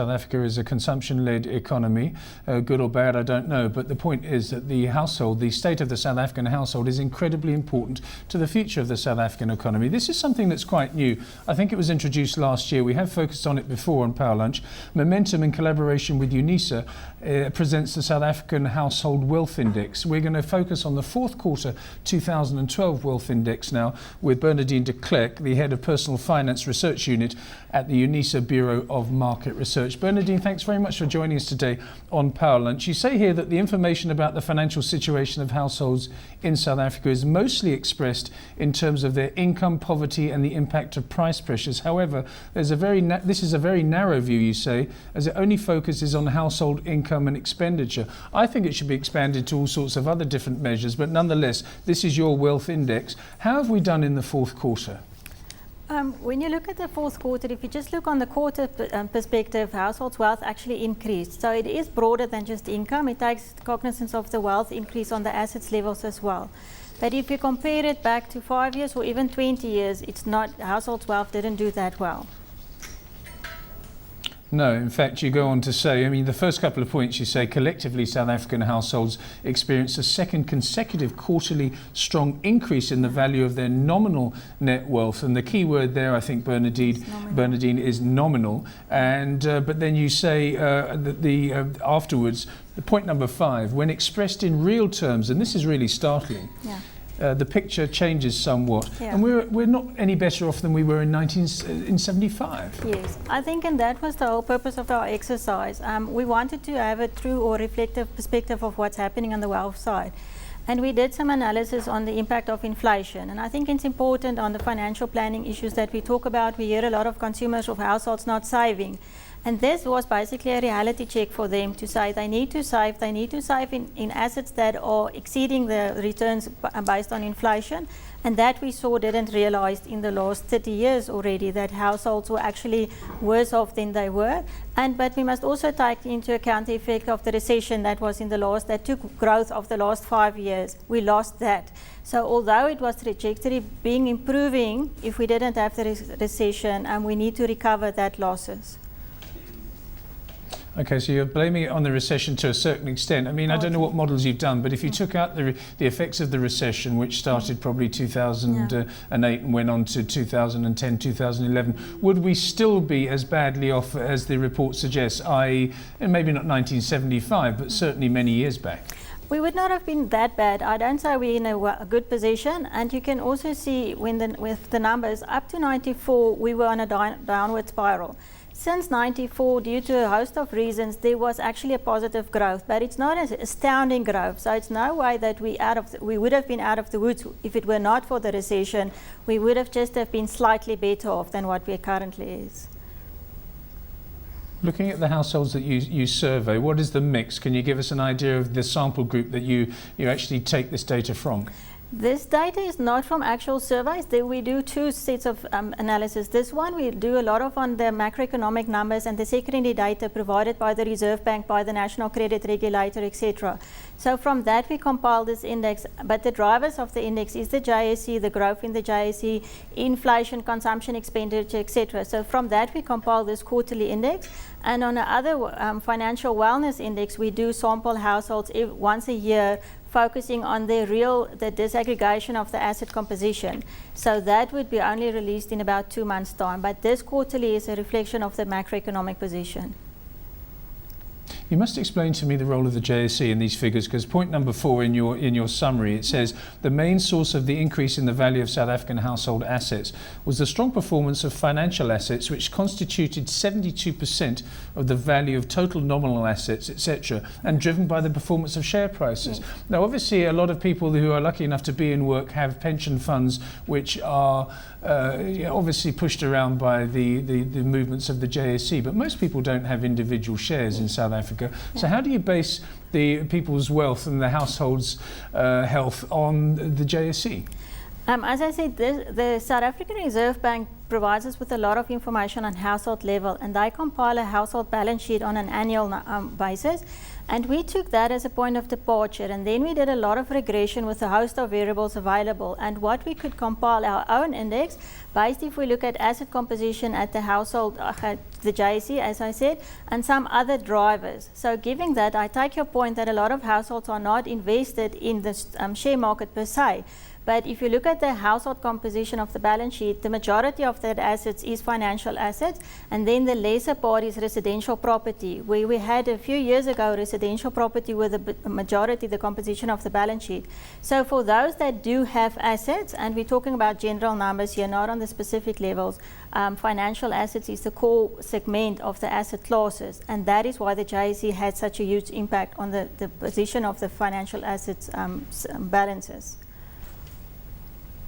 South Africa is a consumption-led economy, good or bad, I don't know. But the point is that the state of the South African household is incredibly important to the future of the South African economy. This is something that's quite new. I think it was introduced last year. We have focused on it before on Power Lunch. Momentum, in collaboration with UNISA, presents the South African Household Wealth Index. We're going to focus on the fourth quarter 2012 Wealth Index now with Bernardine de Klerk, the head of Personal Finance Research Unit at the UNISA Bureau of Market Research. Bernardine, thanks very much for joining us today on Power Lunch. You say here that the information about the financial situation of households in South Africa is mostly expressed in terms of their income, poverty and the impact of price pressures. However, this is a very narrow view, you say, as it only focuses on household income and expenditure. I think it should be expanded to all sorts of other different measures, but nonetheless, this is your wealth index. How have we done in the fourth quarter? When you look at the fourth quarter, if you just look on the quarter perspective, households' wealth actually increased. So it is broader than just income. It takes cognizance of the wealth increase on the assets levels as well. But if you compare it back to 5 years or even 20 years, it's not, households' wealth didn't do that well. No, in fact, you go on to say, I mean, the first couple of points you say, collectively South African households experienced a second consecutive quarterly strong increase in the value of their nominal net wealth. And the key word there, I think, Bernardine, is nominal. And but then you say that afterwards, the point number 5, when expressed in real terms, and this is really startling. Yeah. The picture changes somewhat, yeah. And we're not any better off than we were in 1975. Yes, I think, and that was the whole purpose of our exercise. We wanted to have a true or reflective perspective of what's happening on the wealth side. And we did some analysis on the impact of inflation. And I think it's important on the financial planning issues that we talk about. We hear a lot of consumers of households not saving. And this was basically a reality check for them to say they need to save in assets that are exceeding the returns based on inflation. And that we saw didn't realize in the last 30 years already, that households were actually worse off than they were. But we must also take into account the effect of the recession that was that took growth of the last 5 years. We lost that. So although it was trajectory improving, if we didn't have the recession, we need to recover that losses. Okay, so you're blaming it on the recession to a certain extent. I mean, I don't know what models you've done, but if you took out the effects of the recession, which started probably 2008 and went on to 2010, 2011, would we still be as badly off as the report suggests, i.e., maybe not 1975, but certainly many years back? We would not have been that bad. I don't say we're in a good position. And you can also see with the numbers, up to 94, we were on a downward spiral. Since 94, due to a host of reasons, there was actually a positive growth, but it's not an astounding growth. So it's no way that we would have been out of the woods if it were not for the recession. We would have just been slightly better off than what we currently is. Looking at the households that you survey, what is the mix? Can you give us an idea of the sample group that you actually take this data from? This data is not from actual surveys. We do two sets of analysis. This one we do a lot of on the macroeconomic numbers and the secondary data provided by the Reserve Bank, by the National Credit Regulator, etc. So from that we compile this index, but the drivers of the index is the JSE, the growth in the JSE, inflation, consumption, expenditure, etc. So from that we compile this quarterly index. And on the other financial wellness index, we do sample households once a year, focusing on the disaggregation of the asset composition. So that would be only released in about 2 months' time. But this quarterly is a reflection of the macroeconomic position. You must explain to me the role of the JSE in these figures, because point number 4 in your summary, it says the main source of the increase in the value of South African household assets was the strong performance of financial assets, which constituted 72% of the value of total nominal assets, etc., and driven by the performance of share prices. Yes. Now, obviously, a lot of people who are lucky enough to be in work have pension funds which are obviously pushed around by the movements of the JSE, but most people don't have individual shares in South Africa. So how do you base the people's wealth and the household's health on the JSE? As I said, the South African Reserve Bank provides us with a lot of information on household level, and they compile a household balance sheet on an annual basis. And we took that as a point of departure, and then we did a lot of regression with a host of variables available. And what we could compile our own index based, if we look at asset composition at the household, the JSE, as I said, and some other drivers. So giving that, I take your point that a lot of households are not invested in the share market per se. But if you look at the household composition of the balance sheet, the majority of that assets is financial assets, and then the lesser part is residential property, where we had a few years ago residential property with the majority, the composition of the balance sheet. So for those that do have assets, and we're talking about general numbers here, not on the specific levels, financial assets is the core segment of the asset classes, and that is why the JSE had such a huge impact on the position of the financial assets balances.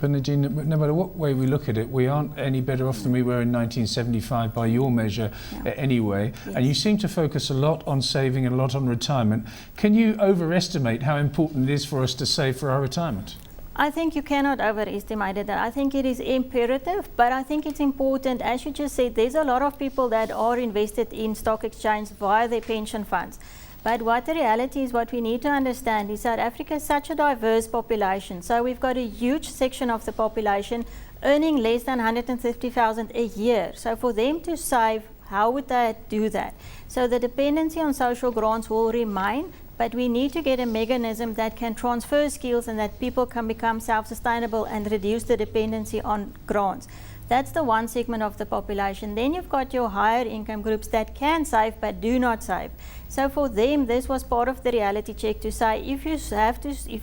But Nadine, no matter what way we look at it, we aren't any better off than we were in 1975 by your measure anyway. Yes. And you seem to focus a lot on saving and a lot on retirement. Can you overestimate how important it is for us to save for our retirement? I think you cannot overestimate it. I think it is imperative, but I think it's important, as you just said, there's a lot of people that are invested in stock exchange via their pension funds. But what the reality is, what we need to understand is South Africa is such a diverse population. So we've got a huge section of the population earning less than 150,000 a year. So for them to save, how would they do that? So the dependency on social grants will remain, but we need to get a mechanism that can transfer skills and that people can become self-sustainable and reduce the dependency on grants. That's the one segment of the population. Then you've got your higher income groups that can save but do not save. So for them, this was part of the reality check to say, if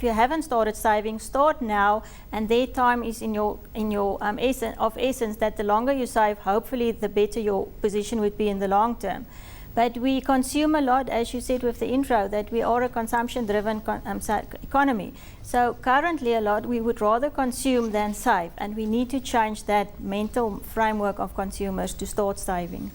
you haven't started saving, start now, and their time is in your essence, that the longer you save, hopefully the better your position would be in the long term. But we consume a lot, as you said with the intro, that we are a consumption-driven economy. So currently a lot, we would rather consume than save, and we need to change that mental framework of consumers to start saving.